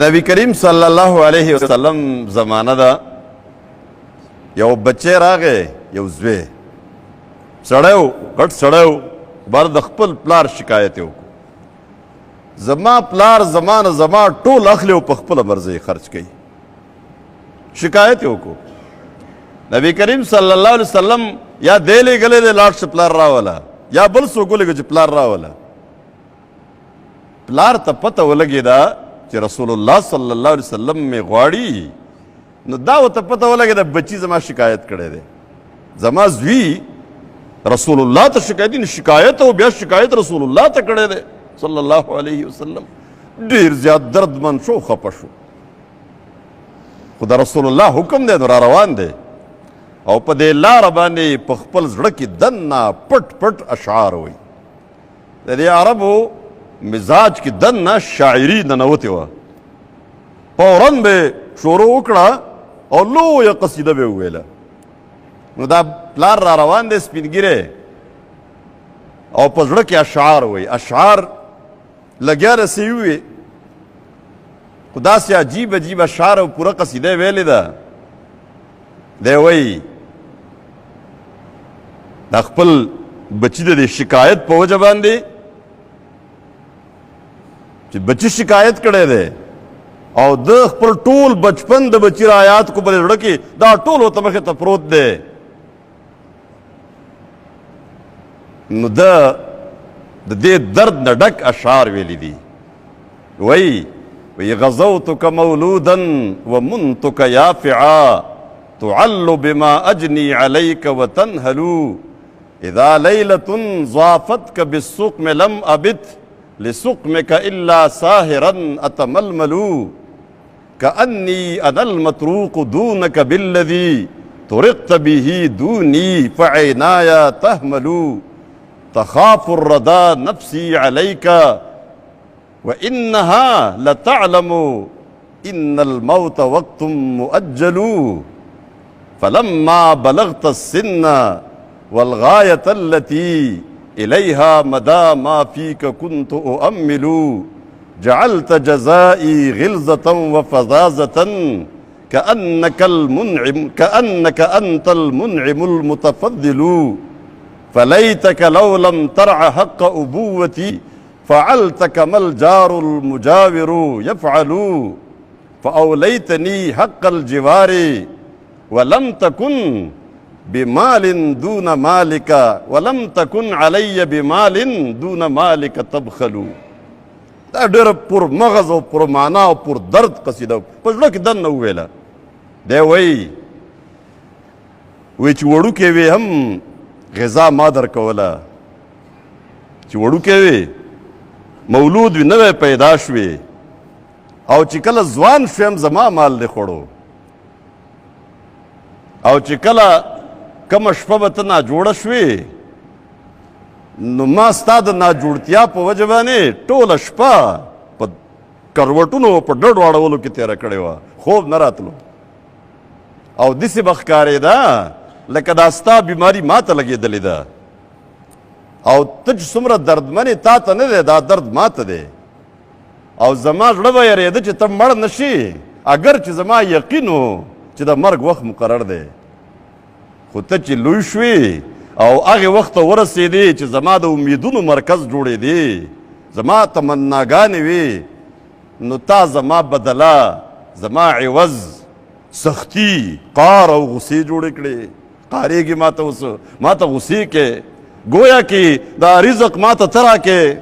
نبی کریم صلی الله علیه وسلم زمانه ده یو بچی راغی یو زوی سړی و غټ سړی و بر د خپل پلار شکایت یې وکړو زما پلار زما ټول اخلي او په خپله مرضی خرچ کوي شکایت یې وکړو نبی کریم صلی الله علیه وسلم یا دی لېږلی دی لاړ شه پلار راوله یا بل څوک ولېږه چې پلار راوله پلار ته پته ولګېده چې رسول الله صلی الله علیه وسلم مې غواړي نو دا ورته پته ولګېده بچي زما شکایت کړی دی زما زوی رسول الله ته شکایت او بیا شکایت رسول الله ته کړی دی صلی الله علیه وسلم ډېر زیات دردمن شو خفه شو خو د رسول الله حکم دی نو را روان دی او په دې لاره باندې په خپل زړه کې دننه پټ پټ اشعار وایي د دې عربو مزاج کې دننه شاعري ننوتې وه فوراً به شروع وکړه او لویه قصیده به یې وویله نو دا پلار را روان دی سپین ږیری او په زړه کې اشعار وایي اشعار لګیا رسوي وي خو داسې عجیب عجیب اشعار او پوره قصیده یې ویلې ده دی وایي دا خپل بچي د دې شکایت په وجه باندې چې بچي شکایت کړی دی او د خپل ټول بچپن د بچي رایات کو په زړه کې دا ټول ورته مخې ته پروت دی نو د دې درد نه ډک اشعار ویلی دي وایي غزوتك مولودا ومنتك يافعا تعل بما أجني عليك وتنهل إذا ليلة ضافتك بالسقم لم أبت لسقمك إلا ساهرا أتململ كأني أنا المتروك دونك بالذي طرقت به دوني فعيناي تهمل تخاف الردى نفسي عليك وإنها لتعلم إن الموت وقت مؤجل فلما بلغت السن والغاية التي إليها مدى ما فيك كنت أؤمل جعلت جزائي غلظة وفظاظة كأنك أنت المنعم المتفضل فليتك لو لم ترع حق أبوتي فعلت كما الجار المجاور يفعل فأوليتني حق الجوار ولم تكن بمال دون مالك ولم تكن علي بمال دون مالك تبخل دا ډېره پر مغز او پر معنا او پر درد قصیده په زړه کې دننه وویله دی وایي چې وړوکی وې هم غذا ما درکوله چې وړوکی وې مولود وي نوی پیدا شوې او چې کله ځوان شویم زما مال دې خوړو او چې کله کومه شپه به ته ناجوړه شوې نو ما ستا د ناجوړتیا په وجه باندې ټوله شپه په کروټونو په ډډو اړولو کې تېره کړې وه خوب نه راتلو او داسې به ښکارېده لکه دا ستا بیماري ما ته لګېدلې ده او ته چې څومره دردمن یې تا ته نه دی دا درد ما ته دی او زما زړه به یېرېده چې ته مړ نه شي اگر چې زما یقین و چې د مرګ وخت مقرر دی خو ته چې لوی شوې او هغې وخت ته ورسېدې چې زما د امیدونو مرکز جوړېدې زما تمناګانې وې نو تا زما بدله زما عوض سختي قار او غصې جوړې کړې قارېږي ما ته غصې کې گویا کې دا رزق ما ته ته راکې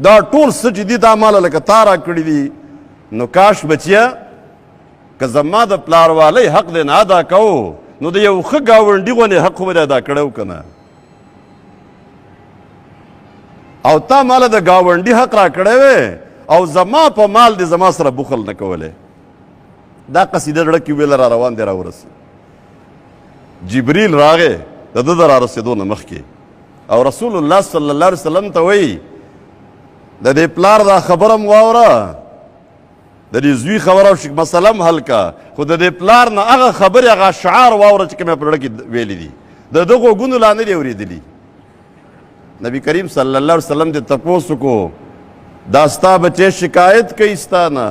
دا ټول څه چې دي دا ماله لکه تا را کړي دي نو کاش بچیه که زما د پلاروالی حق دې نه ادا کوو نو د یو ښه ګاونډي غوندې حق خو به دې ادا کړی و که نه او تا ماله د ګاونډي حق را کړی وی او زما په مال دې زما سره بخل نه کولی دا قصیده زړه کې ویله را روان دی را ورسې جبریل راغی د ده د را رسېدو نه مخکې او رسول الله صلی الله علیه وسلم ته وایي د دې پلار دا خبره م واوره د دې زوی خبره مسله م حل که خو د دې پلار نه هغه خبرې هغه اشعار واوره چې کوم یې په زړه کې ویلي دي د ده غوږونو لا نه دي اورېدلي نبی کریم صلی الله علیه وسلم دې تپوس وکړو دا ستا بچی شکایت کوي ستا نه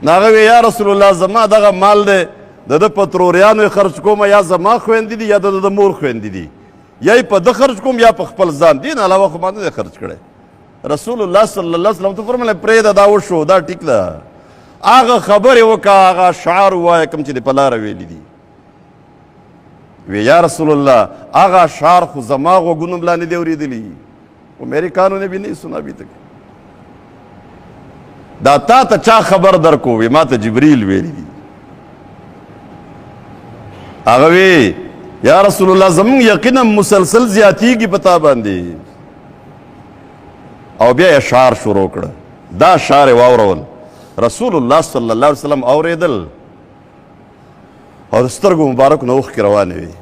نو هغه وی یا رسول الله زما دغه مال دی د ده په تروریانو یې خرج کوم یا زما خویندې دي یا د د مور خویندې دي یا یې په ده خرج کوم یا په خپل ځان دې نه علاوه خو ما نه دی خرج کړی رسول الله صلی الله علیه وسلم ته فرمایله پرېږده دا وشو دا ټیک ده هغه خبرې وکړه هغه اشعار ووایه کوم چې د په لاره ویلي دي وی یا رسول الله هغه اشعار خو زما غوږونو ملا نه دي اورېدلي वो मेरे कानों ने भी नहीं सुना अभी तक دا تا ته چا خبر در کو وی ما ته جبریل ویلی دي هغه وی یا رسول الله زمون یقینا مسلسل زیاتیږي پتا باندې او بیا اشعار شروع کړه دا اشعار واورول رسول الله صلی الله علیه وسلم اوریدل او سترګو مبارک نو اوښکې روانې وي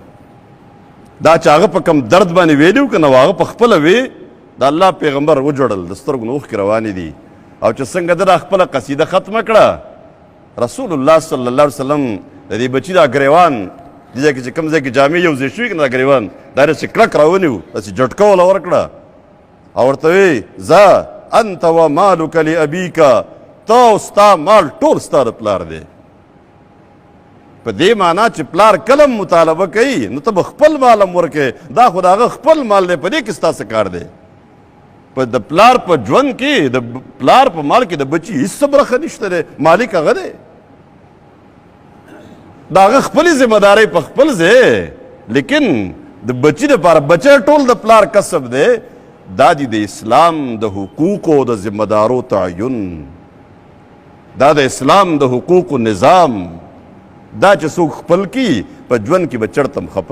دا چې هغه په کم درد باندې ویلي و که نه هغه په خپله وی د الله پیغمبر وجوړل د سترګو نه اوښکې روانې دي او چې څنګه ده دا خپله قصیده ختمه کړه رسول الله صلی الله علیه وسلم د دې بچي دا ګریوان دې ځای کې چې کوم ځای کې جامې یو ځای شوي که نه دا ګریوان دا داسې کلک راونیو داسې جټکه وله ورکړه او ورته وی ځه انت و مالک لابیکا ته او ستا مال ټول ستا د پلار دی په دې معنا چې پلار کلم مطالبه کوي نو ته به خپل مال هم ورکې دا خو د هغه خپل مال دی په دې کې ستا څه کار دی په د پلار په ژوند کې د پلار په مال کې د بچي هېڅ برخه نشته دی مالک هغه دی د هغه خپلې ذمهدارۍ په خپل ځای لیکن د بچي دپاره بچی ټول د پلار کسب دی دا دی د اسلام د حقوقو د ذمهدارو تعین دا د اسلام د حقوقو نظام دا چې څوک خپل کي په ژوند کې به چړتم خپه